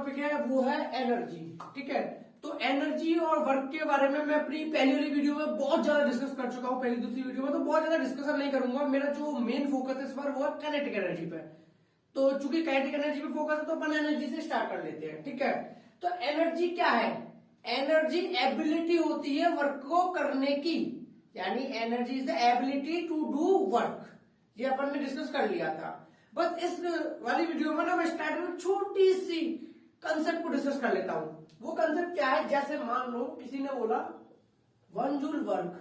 Topic है वो है एनर्जी। ठीक है, तो एनर्जी और वर्क के बारे में मैं अपनी पहली वाली वीडियो में बहुत ज्यादा डिस्कस कर चुका हूं, पहली दूसरी वीडियो में, तो बहुत ज्यादा डिस्कशन नहीं करूंगा। मेरा जो मेन फोकस है इस बार वो है काइनेटिक एनर्जी पे। तो चूंकि काइनेटिक एनर्जी पे फोकस है तो अपन एनर्जी से स्टार्ट कर लेते हैं। ठीक है, तो एनर्जी क्या है? एनर्जी एबिलिटी होती है वर्क को करने की, यानी energy is the ability to do work. ये अपन ने डिस्कस कर लिया था। बस इस वाली वीडियो में ना मैं स्टार्टिंग में छोटी सी कंसेप्ट को डिस्कस कर लेता हूं। वो कंसेप्ट क्या है? जैसे मान लो किसी ने बोला 1 जूल वर्क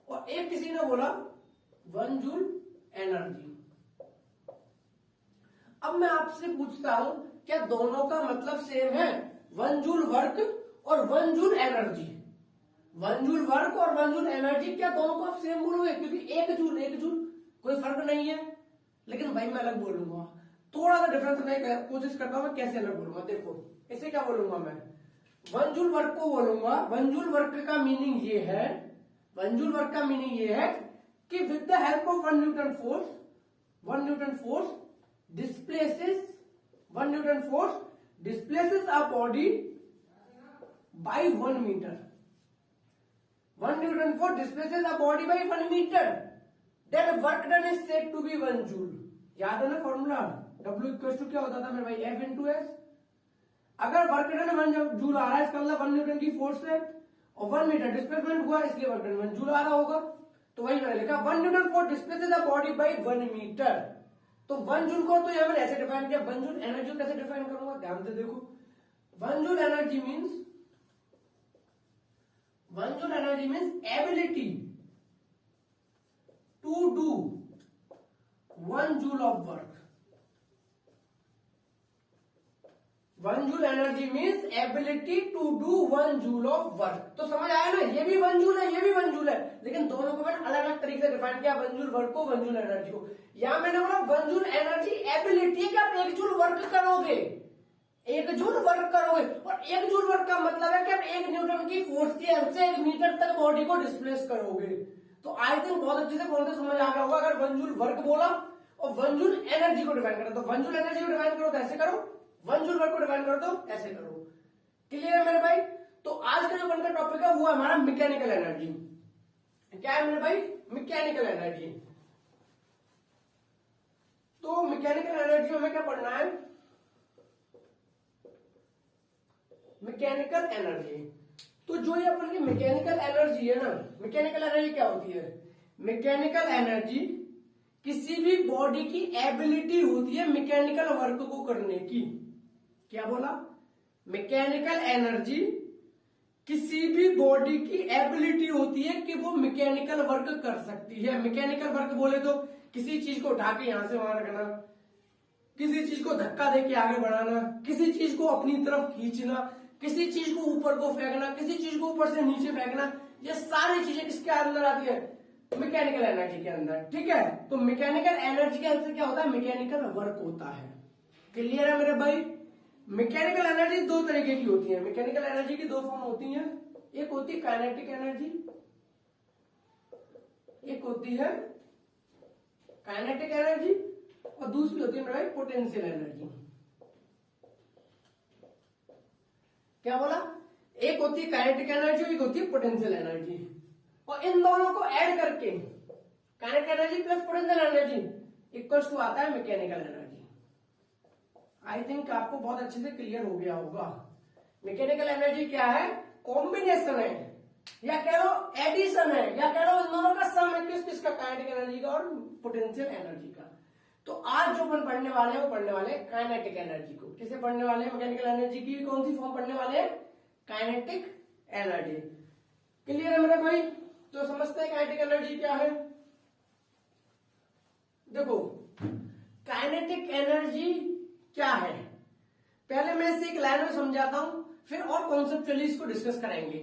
और एक किसी ने बोला 1 जूल एनर्जी। अब मैं आपसे पूछता हूं क्या दोनों का मतलब सेम है? 1 जूल वर्क और 1 जूल एनर्जी, 1 जूल वर्क और 1 जूल एनर्जी, क्या दोनों को आप सेम बोलोगे? क्योंकि 1 जूल कोई फर्क नहीं है। लेकिन भाई मैं अलग बोलूंगा, थोड़ा सा डिफरेंस मैं कोशिश करता हूं मैं कैसे अलग बोलूंगा। देखो इसे क्या बोलूंगा मैं? 1 जूल वर्क को बोलूंगा 1 जूल वर्क का मीनिंग ये है, 1 जूल वर्क का मीनिंग ये है कि with the help of 1 newton force, 1 newton force displaces, 1 newton force displaces a body by 1 metre. 1 newton force displaces a body by 1 metre, then work done is said to be 1 joule. याद है ना formula? W equal to क्या होता था मेरे भाई? F into S. अगर work done 1 joule आ रहा है इसका मतलब 1 न्यूटन की फोर्स है और 1 मीटर डिस्प्लेसमेंट हुआ इसलिए वर्क डन 1 जूल आ रहा होगा। तो वही मैंने लिखा 1 newton force displaces a body by 1 metre. तो 1 जूल को तो यहां मैंने ऐसे डिफाइन किया। 1 जूल एनर्जी कैसे डिफाइन करूंगा? ध्यान से देखो। 1 joule energy means, 1 joule energy means ability to do 1 joule of work. 1 joule energy means ability to do 1 joule of work. तो समझ आया ना? ये भी 1 जूल है, ये भी 1 जूल है, लेकिन दोनों को मैंने अलग अलग तरीके से डिफाइन किया। 1 जूल वर्क को, 1 जूल एनर्जी को। यहां मैंने बोला 1 जूल एनर्जी एबिलिटी कि आप 1 जूल वर्क करोगे, 1 जूल वर्क करोगे। और 1 जूल वर्क का मतलब है कि आप 1 न्यूटन की फोर्स की हेल्प से 1 मीटर तक बॉडी को डिस्प्लेस करोगे। तो आई थिंक बहुत अच्छे से कौन से समझ आ गया होगा। अगर 1 जूल वर्क बोला और 1 जूल एनर्जी को डिफाइन करो, तो 1 जूल एनर्जी को डिफाइन करो तो ऐसे करो, 1 जूल वर्क को डिफाइन करो तो ऐसे करो। क्लियर है मेरे भाई? तो आज का जो बनकर टॉपिक है वो है हमारा मैकेनिकल एनर्जी। क्या है मेरे भाई? Mechanical energy. तो मैकेनिकल एनर्जी में हमें क्या पढ़ना है? Mechanical energy. तो जो ये अपन की मैकेनिकल एनर्जी है ना, मैकेनिकल एनर्जी क्या होती है? मैकेनिकल एनर्जी किसी भी बॉडी की एबिलिटी होती है मैकेनिकल वर्क को करने की। क्या बोला? मैकेनिकल एनर्जी किसी भी बॉडी की एबिलिटी होती है कि वो मैकेनिकल वर्क कर सकती है। मैकेनिकल वर्क बोले तो किसी चीज को उठा के यहां से वहां रखना, किसी चीज को धक्का देके आगे बढ़ाना, किसी चीज को अपनी तरफ खींचना, किसी चीज को ऊपर को फेंकना, किसी चीज को ऊपर से नीचे फेंकना, ये सारी चीजें किसके अंदर आती है? मैकेनिकल एनर्जी के अंदर। ठीक है, तो मैकेनिकल एनर्जी के अंदर क्या होता है? मैकेनिकल वर्क होता है। क्लियर है मेरे भाई? मैकेनिकल एनर्जी 2 तरीके की होती है। मैकेनिकल एनर्जी की 2 फॉर्म होती हैं। एक होती है काइनेटिक एनर्जी, एक होती है काइनेटिक एनर्जी, और दूसरी होती है मेरे भाई पोटेंशियल एनर्जी। क्या बोला? एक होती है काइनेटिक एनर्जी, एक होती है पोटेंशियल एनर्जी। और इन दोनों को ऐड करके kinetic energy plus potential energy equals to आता है मैकेनिकल एनर्जी। आई थिंक आपको बहुत अच्छे से क्लियर हो गया होगा। मैकेनिकल एनर्जी क्या है? कॉम्बिनेशन है, या कह लो एडिशन है, या कह लो इन दोनों का सम है। किस किसका? काइनेटिक एनर्जी का और पोटेंशियल एनर्जी का। तो आज जो अपन पढ़ने वाले हैं वो पढ़ने वाले हैं काइनेटिक एनर्जी को। किसे पढ़ने वाले हैं? मैकेनिकल एनर्जी की कौन सी फॉर्म पढ़ने वाले हैं? Kinetic energy. क्लियर है मेरे भाई? तो समझते हैं काइनेटिक एनर्जी क्या है। देखो काइनेटिक एनर्जी क्या है, पहले मैं इसे एक लाइन में समझाता हूं, फिर और कॉन्सेप्चुअली इसको डिस्कस करेंगे।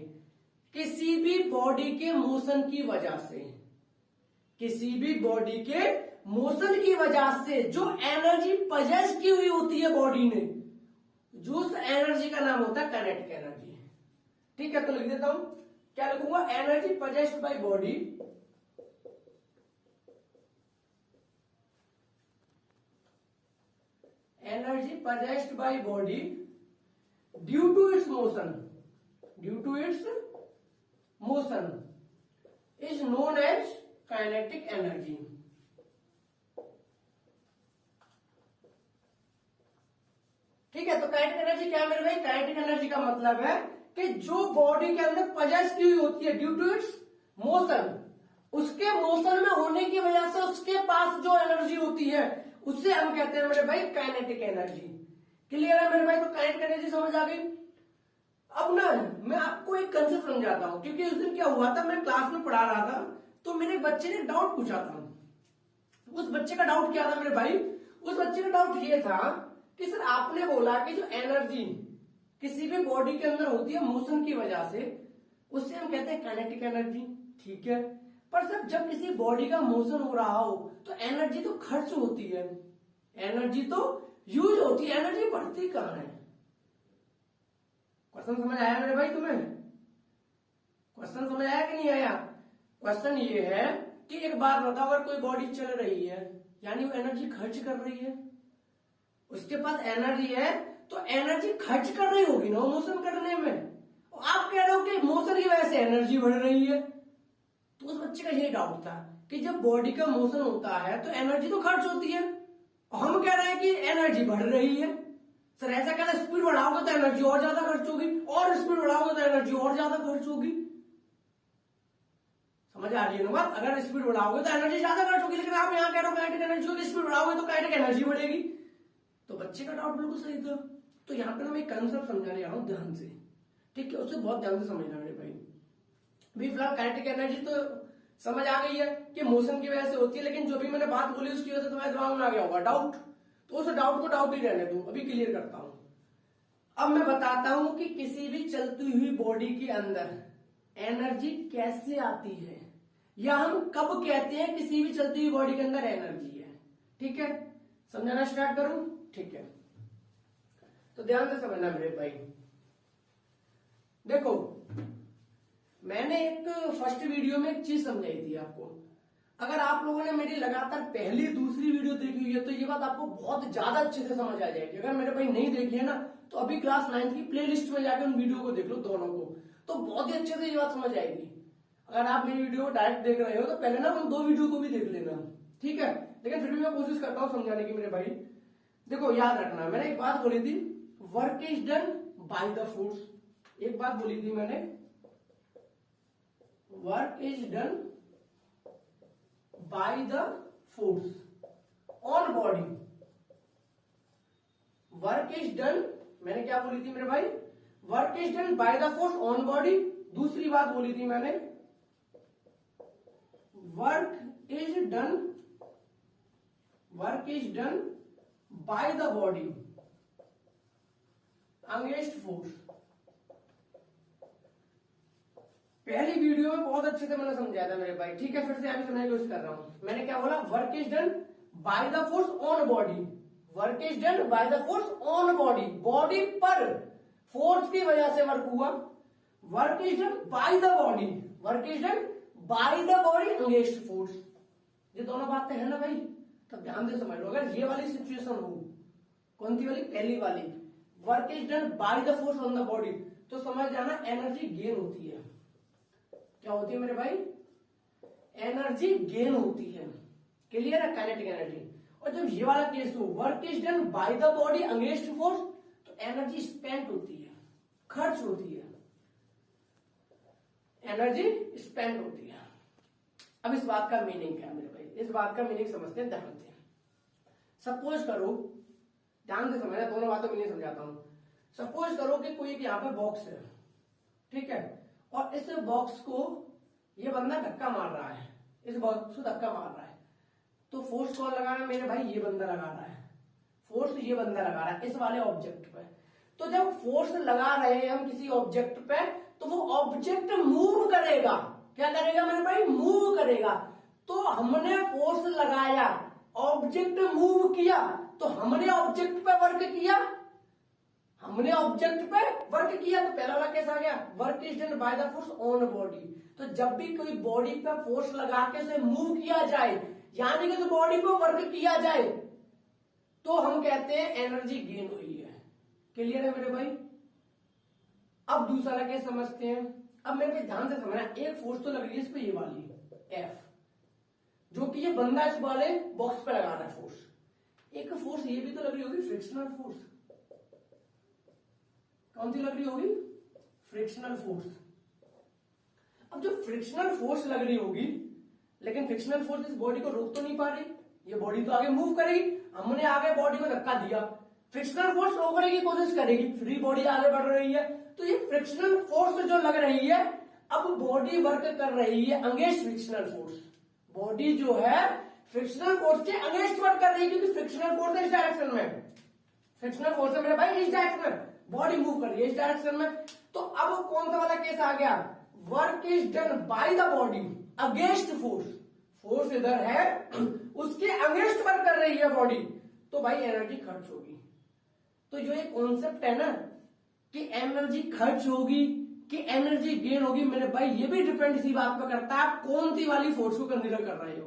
किसी भी बॉडी के मोशन की वजह से, किसी भी बॉडी के मोशन की वजह से जो एनर्जी पजेस की हुई होती है बॉडी ने, जो उस एनर्जी का नाम होता है काइनेटिक एनर्जी। ठीक है, तो लिख देता हूं। क्या लिखूंगा? Energy possessed by body energy possessed by body due to its motion is known as kinetic energy. ठीक है, तो काइनेटिक एनर्जी क्या है मेरे भाई? काइनेटिक एनर्जी का मतलब है कि जो बॉडी के अंदर पजेस की हुई होती है ड्यू टू इट्स मोशन, उसके मोशन में होने की वजह से उसके पास जो एनर्जी होती है उससे हम कहते हैं मेरे भाई काइनेटिक एनर्जी। क्लियर है मेरे भाई? तो काइनेटिक एनर्जी समझ आ गई। अब ना मैं आपको एक कंसेप्ट समझाता हूं, क्योंकि उस दिन क्या हुआ था, मैं क्लास में पढ़ा रहा था तो मेरे बच्चे ने डाउट पूछा था। उस बच्चे का डाउट क्या था मेरे भाई? उस बच्चे का डाउट ये था कि सर आपने बोला कि जो एनर्जी किसी भी बॉडी के अंदर होती है मोशन की वजह से, उससे हम कहते हैं काइनेटिक एनर्जी। ठीक है, पर सर जब किसी बॉडी का मोशन हो रहा हो तो एनर्जी तो खर्च होती है, एनर्जी तो यूज होती है, एनर्जी बढ़ती कहां है? क्वेश्चन समझ आया मेरे भाई तुम्हें? क्वेश्चन समझ आया कि नहीं आया? क्वेश्चन ये है कि एक बात बताओ, अगर कोई बॉडी चल रही है यानी वो एनर्जी खर्च कर रही है, उसके पास एनर्जी है तो एनर्जी खर्च कर रही होगी ना मोशन करने में। और आप कह रहे हो कि मोशन की वजह से एनर्जी बढ़ रही है, तो उस बच्चे का यही डाउट था कि जब बॉडी का मोशन होता है तो एनर्जी तो खर्च होती है, और हम कह रहे हैं कि एनर्जी बढ़ रही है। सर ऐसा कहते हैं स्पीड बढ़ाओगे तो एनर्जी और ज्यादा खर्च होगी, और स्पीड बढ़ाओगे तो एनर्जी और ज्यादा खर्च होगी। समझ आ रही है ना बात? अगर स्पीड बढ़ाओगे तो एनर्जी ज्यादा खर्च होगी, लेकिन आप यहाँ कह रहे हो काइनेटिक एनर्जी होगी, स्पीड बढ़ाओगे तो काइनेटिक एनर्जी बढ़ेगी। तो बच्चे का डाउट बिल्कुल सही था। तो यहाँ पे ना मैं कंसेप्ट समझाने आ रहा हूं ध्यान से, ठीक है? उससे बहुत ध्यान से समझना मेरे भाई। भी फिलहाल काइनेटिक एनर्जी तो समझ आ गई है कि मोशन की वजह से होती है, लेकिन जो भी मैंने बात बोली उसकी वजह से तुम्हारे दिमाग में आ गया होगा डाउट, तो उस डाउट को डाउट ही रहने दूं, अभी क्लियर करता हूं। अब मैं बताता हूं कि किसी भी चलती हुई बॉडी के अंदर एनर्जी कैसे आती है, या हम कब कहते हैं किसी भी चलती हुई बॉडी के अंदर एनर्जी है। ठीक है, समझाना स्टार्ट करूं? ठीक है, तो ध्यान से समझना मेरे भाई। देखो, मैंने एक फर्स्ट वीडियो में एक चीज समझाई थी आपको। अगर आप लोगों ने मेरी लगातार पहली दूसरी वीडियो देखी हुई है तो ये बात आपको बहुत ज्यादा अच्छे से समझ आ जाएगी। अगर मेरे भाई नहीं देखी है ना तो अभी क्लास 9th की प्लेलिस्ट में जाकर उन वीडियो को देख लो, दोनों को, तो बहुत ही अच्छे से ये बात समझ आएगी। अगर आप मेरी वीडियो डायरेक्ट देख रहे हो तो पहले ना उन 2 वीडियो को भी देख लेना, ठीक है? लेकिन फिर भी मैं कोशिश करता हूं समझाने की मेरे भाई। देखो, याद रखना, मैंने एक बात बोली थी, work is done by the force. एक बात बोली थी मैंने, work is done by the force on body. Work is done, मैंने क्या बोली थी मेरे भाई? Work is done by the force on body. दूसरी बात बोली थी मैंने, work is done by the body against force. पहली वीडियो में बहुत अच्छे से मैंने समझाया था मेरे भाई, ठीक है? फिर से अभी समझने की कोशिश कर रहा हूं। मैंने क्या बोला? Work is done by the force on body. Work is done by the force on body, body पर फोर्स की वजह से वर्क हुआ। Work is done by the body, work is done by the body against force. ये दोनों बातें हैं ना भाई? तब ध्यान से समझ लो। अगर ये वाली सिचुएशन हो, कौन सी वाली? पहली वाली, work is done by the force on the body, तो समझ जाना एनर्जी गेन होती है। क्या होती है मेरे भाई? एनर्जी गेन होती है। क्लियर है? Kinetic energy. और जब ये वाला केस हो, work is done by the body against force, तो एनर्जी स्पेंट होती है, खर्च होती है, एनर्जी स्पेंड होती है। अब इस बात का मीनिंग क्या है मेरे भाई? इस बात का मीनिंग समझते हैं ध्यान से। सपोज करो, ध्यान से समझना, दोनों बातों में नहीं समझाता हूं। सपोज करो कि कोई एक यहां पे बॉक्स है, ठीक है? और इस बॉक्स को ये बंदा धक्का मार रहा है, इस बॉक्स को धक्का मार रहा है, तो फोर्स कौन लगा रहा है मेरे भाई? ये बंदा लगा रहा है। फोर्स ये बंदा लगा रहा है इस वाले ऑब्जेक्ट पे। तो जब फोर्स लगा रहे हैं हम किसी ऑब्जेक्ट पे, तो वो ऑब्जेक्ट मूव करेगा। क्या करेगा मेरे भाई? मूव करेगा। तो हमने फोर्स लगाया, ऑब्जेक्ट मूव किया, तो हमने ऑब्जेक्ट पे वर्क किया, हमने ऑब्जेक्ट पे वर्क किया। तो पहला वाला कैसा आ गया? Work is done by the force on body. तो जब भी कोई बॉडी पे फोर्स लगा के उसे मूव किया जाए, यानी कि उस बॉडी पे वर्क किया जाए, तो हम कहते हैं एनर्जी गेन हुई है। क्लियर है मेरे भाई? अब दूसरा वाला केस समझते हैं। अब मेरे को ध्यान से समझना, एक फोर्स तो लग रही है इस पे, ये वाली एफ, जो कि ये बंदा इस वाले बॉक्स पे लगा रहा है फोर्स। एक फोर्स ये भी तो लग रही होगी फ्रिक्शनल फोर्स। कौन सी लग रही होगी? Frictional force. अब जो फ्रिक्शनल फोर्स लग रही होगी, लेकिन फ्रिक्शनल फोर्स इस बॉडी को रोक तो नहीं पा रही, ये बॉडी तो आगे मूव करेगी। हमने आगे बॉडी को धक्का दिया, फ्रिक्शनल फोर्स रोकने की कोशिश करेगी, फ्री बॉडी आगे बढ़ रही है। तो ये फ्रिक्शनल फोर्स जो लग रही है, अब बॉडी वर्क कर रही है अगेंस्ट फ्रिक्शनल फोर्स। बॉडी जो है फ्रिक्शनल फोर्स के अगेंस्ट वर्क कर रही है, क्योंकि फ्रिक्शनल फोर्स है इस डायरेक्शन में, फ्रिक्शनल फोर्स है मेरे भाई इस डायरेक्शन में, बॉडी मूव कर रही है इस डायरेक्शन में। तो अब कौन सा वाला केस आ गया? Work is done by the body against force. Force इधर है, उसके अगेंस्ट वर्क कर रही है बॉडी, तो भाई एनर्जी खर्च होगी। तो जो ये कॉन्सेप्ट है ना कि एनर्जी खर्च होगी कि एनर्जी गेन होगी, मेरे भाई ये भी डिपेंड इसी बात पर करता है आप कौन सी वाली फोर्स को कंसीडर कर रहे हो।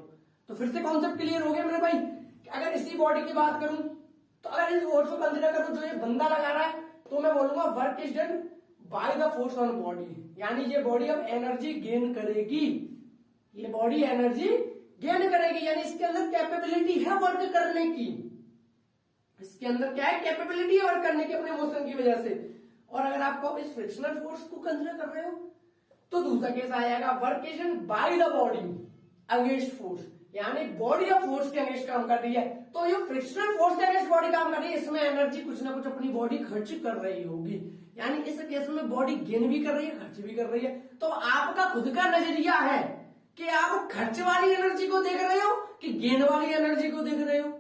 तो फिर से कॉन्सेप्ट क्लियर हो गया मेरे भाई कि अगर इसी बॉडी की बात करूं, तो अगर इस फोर्स को कंसीडर करूं जो ये बंदा लगा रहा है, तो मैं बोलूंगा work is done by the force on body. यानी ये बॉडी अब एनर्जी गेन करेगी, ये बॉडी एनर्जी गेन करेगी, यानी इसके अंदर कैपेबिलिटी है वर्क करने की। इसके अंदर क्या है? कैपेबिलिटी है वर्क करने की अपने मोशन की वजह से। और अगर आपको इस फ्रिक्शनल फोर्स को कंसीडर कर रहे हो, तो दूसरा केस आएगा work is done by the body against force, यानी बॉडी ऑफ फोर्स के अगेंस्ट काम कर रही है। तो ये फ्रिक्शनल फोर्स के अगेंस्ट बॉडी काम कर रही है, इसमें एनर्जी कुछ ना कुछ अपनी बॉडी खर्च कर रही होगी, यानी इस केस में बॉडी गेन भी कर रही है, खर्च भी कर रही है। तो आपका खुद का नजरिया है कि आप खर्च वाली एनर्जी को देख रहे हो कि गेन वाली एनर्जी को देख रहे हो,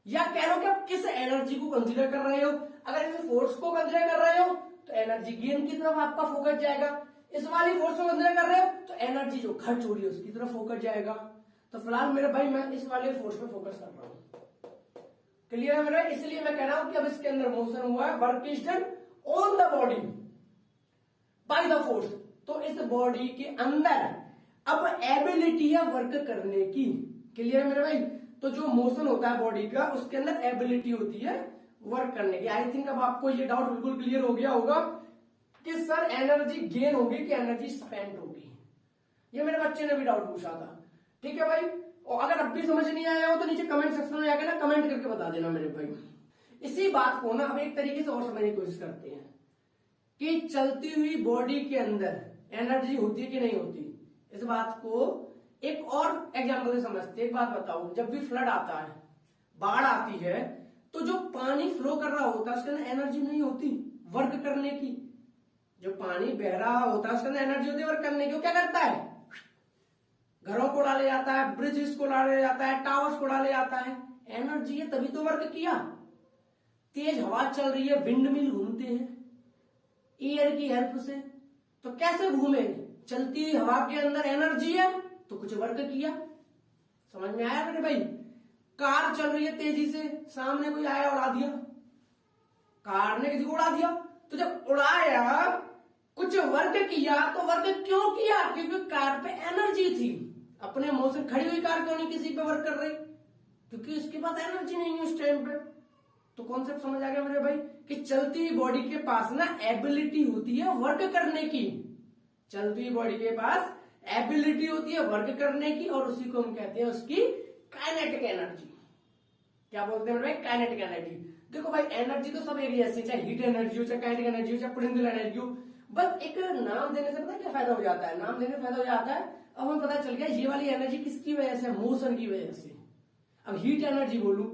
या कह लो कि आप किस एनर्जी को कंसीडर कर रहे हो। अगर इस फोर्स को कंसीडर कर रहे हो तो एनर्जी गेन की तरफ आपका फोकस जाएगा, इस वाली फोर्स को कंसीडर कर रहे हो तो एनर्जी जो खर्च हो रही है उसकी तरफ फोकस जाएगा। तो फिलहाल मेरे भाई मैं इस वाले फोर्स पे फोकस कर रहा हूं। क्लियर है मेरा? इसलिए मैं कह रहा हूं कि अब इसके अंदर मोशन हुआ है, work is done on the body by the force. तो इस बॉडी के अंदर अब एबिलिटी है वर्क करने की। क्लियर है मेरे भाई? तो जो मोशन होता है बॉडी का, उसके अंदर एबिलिटी होती है वर्क करने की। आई थिंक अब आपको ये डाउट बिल्कुल क्लियर हो गया होगा कि सर एनर्जी गेन होगी कि एनर्जी स्पेंड होगी। ये मेरे बच्चे ने भी डाउट पूछा था। ठीक है भाई, और अगर अब भी समझ नहीं आया हो तो नीचे कमेंट सेक्शन में जाकर ना कमेंट करके बता देना मेरे भाई। इसी बात को ना अब एक तरीके से और समझने की कोशिश करते हैं कि चलती हुई बॉडी के अंदर एनर्जी होती है कि नहीं होती। इस बात को एक और एग्जाम्पल से समझते हैं। एक बात बताओ, जब भी फ्लड आता है, बाढ़ आती है, तो जो पानी फ्लो कर रहा होता है उसके अंदर एनर्जी नहीं होती वर्क करने की। जो पानी बह रहा होता है उसके अंदर एनर्जी होती है वर्क करने की। वो क्या करता है? घरों को उड़ा ले जाता है, ब्रिजेस को उड़ा ले जाता है, टावर्स को उड़ा ले जाता है। एनर्जी है तभी तो वर्क किया। तेज हवा चल रही है, विंड मिल घूमते हैं एयर की हेल्प से, तो कैसे घूमे? चलती हुई हवा के अंदर एनर्जी है तो कुछ वर्क किया। समझ में आया मेरे भाई? कार चल रही है तेजी से, सामने कोई आया उड़ा दिया, कार ने किसी को उड़ा दिया। तो जब उड़ाया कुछ वर्क किया, तो वर्क क्यों किया? क्योंकि कार पे एनर्जी थी। अपने मोशन खड़ी हुई कार क्यों नहीं किसी पे वर्क कर रही? क्योंकि उसके पास एनर्जी नहीं है उस टाइम पे। तो कॉन्सेप्ट समझ आ गया मेरे भाई कि चलती हुई बॉडी के पास ना एबिलिटी होती है वर्क करने की। चलती हुई बॉडी के पास एबिलिटी होती है वर्क करने की, और उसी को हम कहते हैं उसकी काइनेटिक एनर्जी। क्या बोलते हैं मेरे भाई? Kinetic energy. देखो भाई, एनर्जी तो सब एक जैसी, चाहे हीट एनर्जी हो, चाहे काइनेटिक एनर्जी हो, चाहे पोटेंशियल एनर्जी हो। बस एक नाम देने से पता क्या फायदा हो जाता है? नाम देने से फायदा हो जाता है, अब हमें पता चल गया ये वाली एनर्जी किसकी वजह से? मोशन की वजह से। अब हीट एनर्जी बोलूं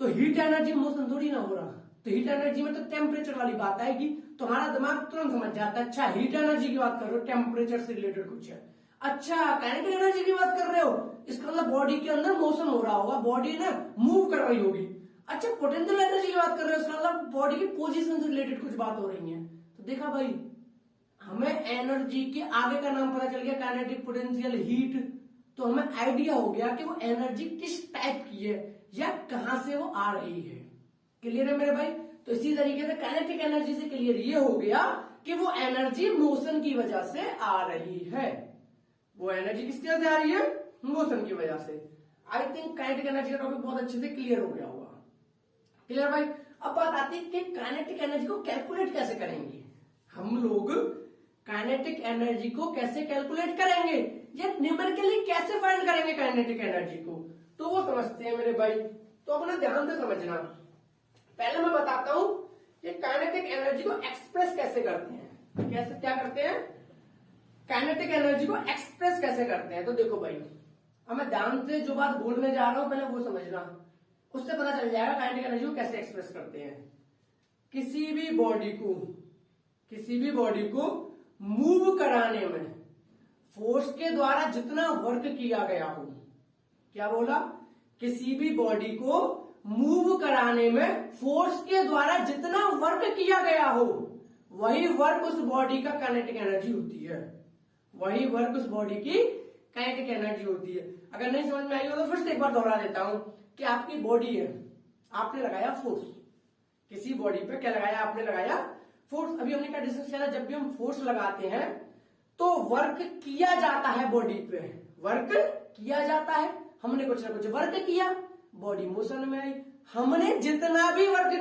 तो हीट एनर्जी मोशन थोड़ी ना हो रहा, तो हीट एनर्जी में तो टेम्परेचर वाली बात आएगी, तो हमारा दिमाग तुरंत समझ जाता है अच्छा हीट एनर्जी की बात कर रहे हो, टेम्परेचर से रिलेटेड कुछ है। अच्छा काइनेटिक एनर्जी की बात कर रहे हो, इसका मतलब बॉडी के अंदर मोशन हो रहा होगा, बॉडी ना मूव कर रही होगी। अच्छा पोटेंशियल एनर्जी की बात कर रहे हो, इसका मतलब बॉडी की पोजीशन से रिलेटेड कुछ बात हो रही है। तो देखा भाई, हमें एनर्जी के आगे का नाम पता चल गया, काइनेटिक, पोटेंशियल, हीट। तो हमें आइडिया हो गया कि वो एनर्जी किस टाइप की है या कहां से वो आ रही है। क्लियर है मेरे भाई? तो इसी तरीके से काइनेटिक एनर्जी से क्लियर ये हो गया कि वो एनर्जी मोशन की वजह से आ रही है। वो एनर्जी किसकी वजह से आ रही है? मोशन की वजह से। आई थिंक काइनेटिक एनर्जी का टॉपिक बहुत अच्छे से क्लियर हो गया होगा। क्लियर भाई। अब बात आती है कि काइनेटिक एनर्जी को कैलकुलेट कैसे करेंगे। हम लोग काइनेटिक एनर्जी को कैसे कैलकुलेट करेंगे, ये न्यूमेरिकली कैसे फाइंड करेंगे काइनेटिक एनर्जी को, तो वो समझते हैं मेरे भाई। तो अपना ध्यान से समझना। पहले मैं बताता हूं कि काइनेटिक एनर्जी को एक्सप्रेस कैसे करते हैं। कैसे क्या करते हैं, काइनेटिक एनर्जी को एक्सप्रेस कैसे करते हैं। तो देखो भाई, अब मैं ध्यान से जो बात बोलने जा रहा हूं पहले वो समझना, उससे पता चल जाएगा काइनेटिक एनर्जी को कैसे एक्सप्रेस करते हैं। किसी भी बॉडी को मूव कराने में फोर्स के द्वारा जितना वर्क किया गया हो, क्या बोला, किसी भी बॉडी को मूव कराने में फोर्स के द्वारा जितना वर्क किया गया हो, वही वर्क उस बॉडी का काइनेटिक एनर्जी होती है। वही वर्क उस बॉडी की काइनेटिक एनर्जी होती है। अगर नहीं समझ में आई हो तो फिर से एक बार दोहरा देता हूं कि आपकी बॉडी है, आपने लगाया फोर्स, किसी बॉडी पे क्या लगाया, आपने लगाया फोर्स। अभी हमने क्या डिस्कस किया, जब भी हम फोर्स लगाते हैं तो वर्क किया जाता है बॉडी पे, वर्क किया जाता है। हमने कुछ ना कुछ वर्क किया, बॉडी मोशन में आई। हमने जितना भी वर्क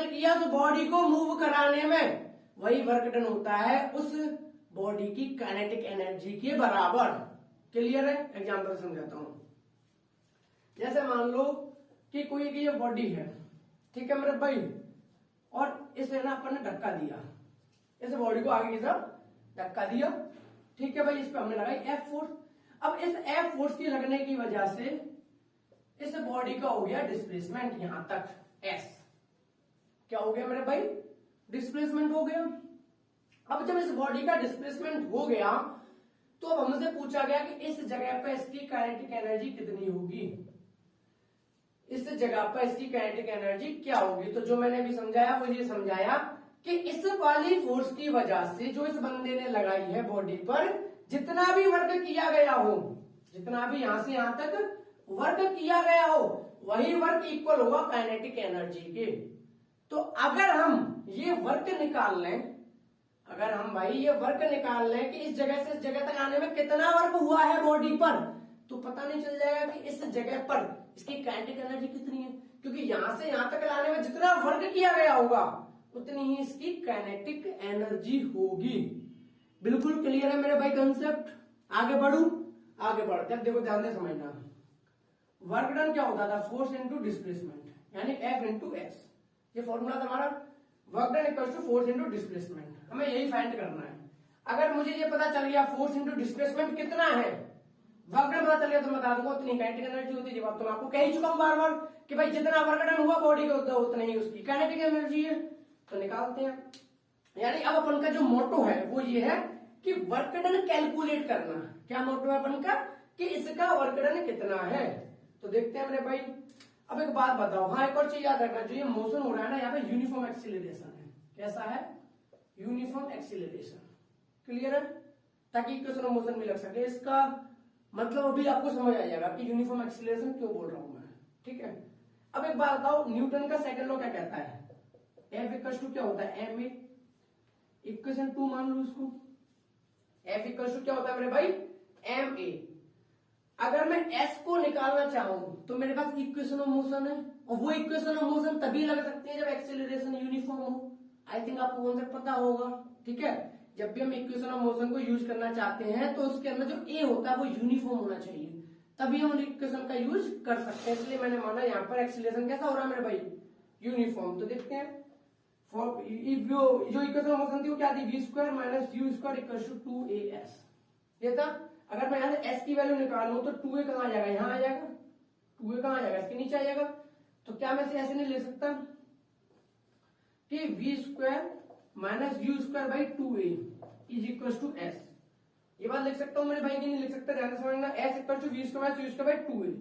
किया तो बॉडी को मूव कराने में वही वर्क डन होता है उस बॉडी की काइनेटिक एनर्जी के बराबर। क्लियर है। एग्जांपल समझाता हूं। जैसे मान लो कि कोई की ये बॉडी है, ठीक है मेरे भाई, और इसे ना अपन ने धक्का दिया, इस बॉडी को आगे की तरफ धक्का दिया, ठीक है भाई। इस पे हमने लगाई एफ फोर्स। अब इस एफ फोर्स की लगने की वजह से इस बॉडी का हो गया डिस्प्लेसमेंट यहां तक एस। क्या हो गया मेरे भाई, डिस्प्लेसमेंट हो गया। अब जब इस बॉडी का डिस्प्लेसमेंट हो गया तो अब हमसे पूछा गया कि इस जगह पे इसकी काइनेटिक एनर्जी कितनी होगी, इस जगह पर इसकी काइनेटिक एनर्जी क्या होगी। तो जो मैंने अभी समझाया वो ये समझाया कि इस वाली फोर्स की वजह से जो इस बंदे ने लगाई है बॉडी पर, जितना भी वर्क किया गया हो, जितना भी यहां से यहां तक वर्क किया गया हो, वही वर्क इक्वल होगा काइनेटिक एनर्जी के। तो अगर हम ये वर्क निकाल लें, अगर हम भाई ये वर्क निकाल लें कि इस जगह से इस जगह तक आने में कितना वर्क हुआ है बॉडी पर, तो पता नहीं चल जाएगा कि इस जगह पर इसकी काइनेटिक एनर्जी कितनी है, क्योंकि यहां से यहां तक लाने में जितना वर्क किया गया होगा उतनी ही इसकी काइनेटिक एनर्जी होगी। बिल्कुल क्लियर है मेरे भाई कंसेप्ट। आगे बढ़ते हैं। देखो ध्यान से समझना। वर्क डन क्या होता था, फोर्स इंटू डिस्प्लेसमेंट, यानी एफ इंटू एस। ये फॉर्मूला था हमारा, work done equals to force into displacement. हमें यही फाइंड करना है। अगर मुझे ये पता चल गया फोर्स इंटू डिस्प्लेसमेंट कितना है, वर्क डन पता चल गया, तो मैं बता दूंगा उतनी काइनेटिक एनर्जी होती है। जब तो मैं आपको कह ही चुका हूं बार बार कि भाई जितना वर्क डन हुआ बॉडी का उतना ही उसकी काइनेटिक एनर्जी है। तो निकालते हैं। यानी अब अपन का जो मोटो है वो ये है कि वर्क डन कैलकुलेट करना। क्या मोटो है अपन का, कि इसका वर्क डन कितना है। तो देखते हैं मेरे भाई। अब एक बात बताओ, हाँ एक और चीज याद रखना, जो ये मोशन हो रहा है ना, यहाँ पे यूनिफॉर्म एक्सीलरेशन है। कैसा है, यूनिफॉर्म एक्सीलरेशन। क्लियर है, ताकि इक्वेशन ऑफ मोशन भी लग सके। इसका मतलब अभी आपको समझ आ जाएगा कि यूनिफॉर्म एक्सीलरेशन क्यों बोल रहा हूं मैं, ठीक है। अब एक बात बताओ, न्यूटन का सेकंड लॉ क्या कहता है, एफ इक्वल टू क्या होता है, एम ए। इक्वेशन 2 मान लो उसको। एफ इक्वल टू क्या होता है मेरे भाई, एम ए। अगर मैं एस को निकालना चाहूं तो मेरे पास इक्वेशन ऑफ मोशन है, और वो इक्वेशन ऑफ मोशन तभी लग सकती है जब एक्सेलरेशन यूनिफॉर्म हो। आई थिंक आपको कॉन्सेप्ट पता होगा, ठीक है। जब भी हम इक्वेशन ऑफ मोशन को यूज करना चाहते हैं तो उसके अंदर जो ए होता है वो यूनिफॉर्म होना चाहिए, तभी हम इक्वेशन का यूज कर सकते हैं। इसलिए मैंने माना यहाँ पर एक्सेलरेशन कैसा हो रहा है मेरे भाई, यूनिफॉर्म। तो देखते हैं जो इक्वेशन ऑफ मोशन थी वो क्या थी, V square minus U square equal to 2as। ये था। अगर मैं यहां से s की वैल्यू निकालूं तो 2a कहां आ जाएगा, यहां आ जाएगा। 2a कहां आ जाएगा, इसके नीचे आ जाएगा। तो क्या मैं इसे ऐसे नहीं ले सकता कि V square minus U square by 2a is equal to S. ये बात लिख सकता हूं मेरे भाई की, नहीं लिख सकता, ध्यान से समझना। S equal to V square minus U square by 2a,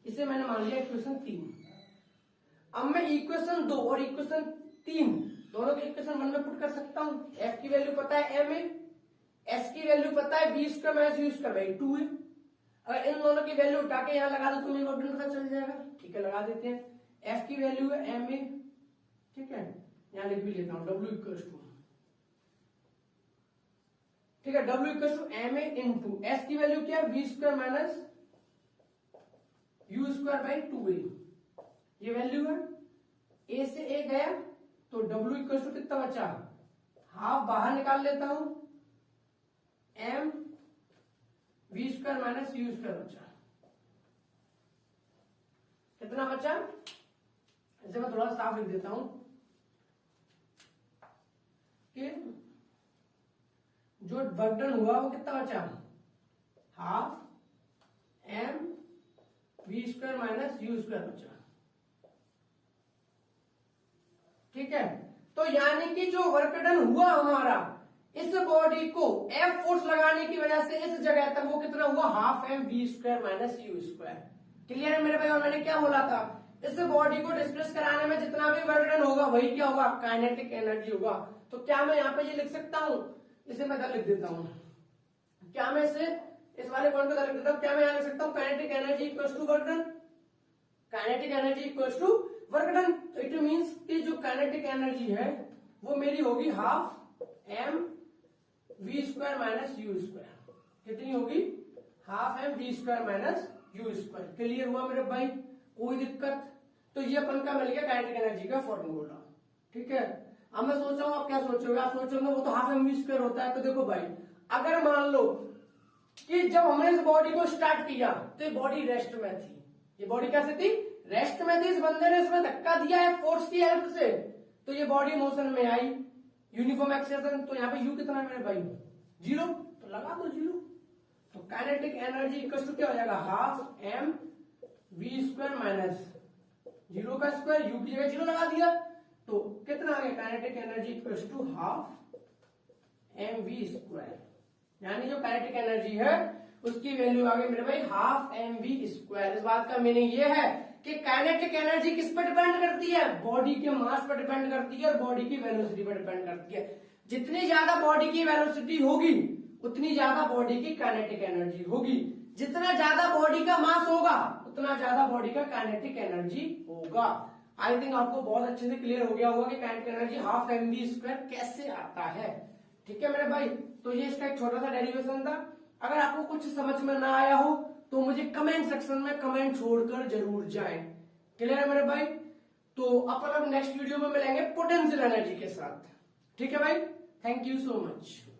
इसे मैंने मान लिया इक्वेशन 3। अब मैं इक्वेशन 2 और इक्वेशन 3 दोनों के इक्वेशन 1 में पुट कर सकता हूं। एफ की वैल्यू पता है एम ए, एस की वैल्यू पता है V square minus U square by 2a। अगर इन दोनों की वैल्यू उठा के यहां लगा दो तो मुझे वर्क डन पता चल जाएगा, ठीक है। लगा देते हैं। एफ की वैल्यू है एम ए, ठीक है, यहां लिख भी लेता हूं डब्ल्यू इक्वल टू, ठीक है, W equal to M A into S की वैल्यू क्या है, V square minus U square by 2a, ये वैल्यू है। ए से ए गया तो डब्ल्यू इक्वल टू कितना बचा, हाफ बाहर निकाल लेता हूं, M V square minus U square बचा। कितना बचा, इसे मैं थोड़ा साफ लिख देता हूं कि जो वर्क डन हुआ वो कितना बचा, half M V square minus U square बचा। ठीक है, तो यानी कि जो वर्क डन हुआ हमारा इस बॉडी को एफ फोर्स लगाने की वजह से इस जगह तक, वो कितना हुआ, half M V square minus U square. Clear है मेरे भाई। और मैंने क्या बोला था, इस बॉडी को डिस्प्लेस कराने में जितना भी वर्क डन होगा वही क्या होगा, काइनेटिक एनर्जी होगा। तो क्या मैं यहाँ पे ये लिख सकता हूं, इसे मैं इधर लिख देता हूं, क्या मैं इसे इस वाले पॉइंट को इधर लिख देता हूं, क्या मैं यहाँ लिख सकता हूँ, kinetic energy equals to work done, kinetic energy equals to work done. तो इट मीन्स कि जो काइनेटिक एनर्जी है वो मेरी होगी half M V square minus U square. कितनी होगी, half M V square minus U square. Clear हुआ मेरे भाई, कोई दिक्कत। तो ये अपन का मिल गया काइनेटिक एनर्जी का फॉर्मूला। ठीक है, अब मैं सोच रहा हूं आप क्या सोचोगे, आप सोचोगे वो तो हाफ एम वी स्क्वायर होता है। तो देखो भाई, अगर मान लो कि जब हमने इस बॉडी को स्टार्ट किया तो ये बॉडी रेस्ट में थी, ये बॉडी कैसे थी, रेस्ट में थी। इस बंदे ने इसमें धक्का दिया है फोर्स की हेल्प से, तो ये बॉडी मोशन में आई, यूनिफॉर्म एक्सेलरेशन। तो यहाँ पे यू कितना है मेरे भाई, 0, तो लगा दो 0। तो काइनेटिक एनर्जी इक्वल टू क्या हो जाएगा, half M V square minus 0 का स्क्वायर, यू की जगह 0 लगा दिया। तो कितना आ गया, kinetic energy equal to half M V square. यानी जो काइनेटिक एनर्जी है उसकी वैल्यू आ गई मेरे भाई हाफ एम वी स्क्वायर। इस बात का मीनिंग ये है कि काइनेटिक एनर्जी किस पर डिपेंड करती है, बॉडी के मास पर डिपेंड करती है और बॉडी की वेलोसिटी पर डिपेंड करती है। जितनी ज्यादा बॉडी की वेलोसिटी होगी उतनी ज्यादा बॉडी की काइनेटिक एनर्जी होगी, जितना ज्यादा बॉडी का मास होगा उतना ज्यादा बॉडी का काइनेटिक एनर्जी होगा। आई थिंक आपको बहुत अच्छे से क्लियर हो गया होगा कि kinetic energy half M V square कैसे आता है। ठीक है मेरे भाई, तो ये इसका एक छोटा सा डेरिवेशन था। अगर आपको कुछ समझ में ना आया हो तो मुझे कमेंट सेक्शन में कमेंट छोड़कर जरूर जाएं। क्लियर है मेरे भाई, तो अपन अब नेक्स्ट वीडियो में मिलेंगे पोटेंशियल एनर्जी के साथ। ठीक है भाई, थैंक यू सो मच।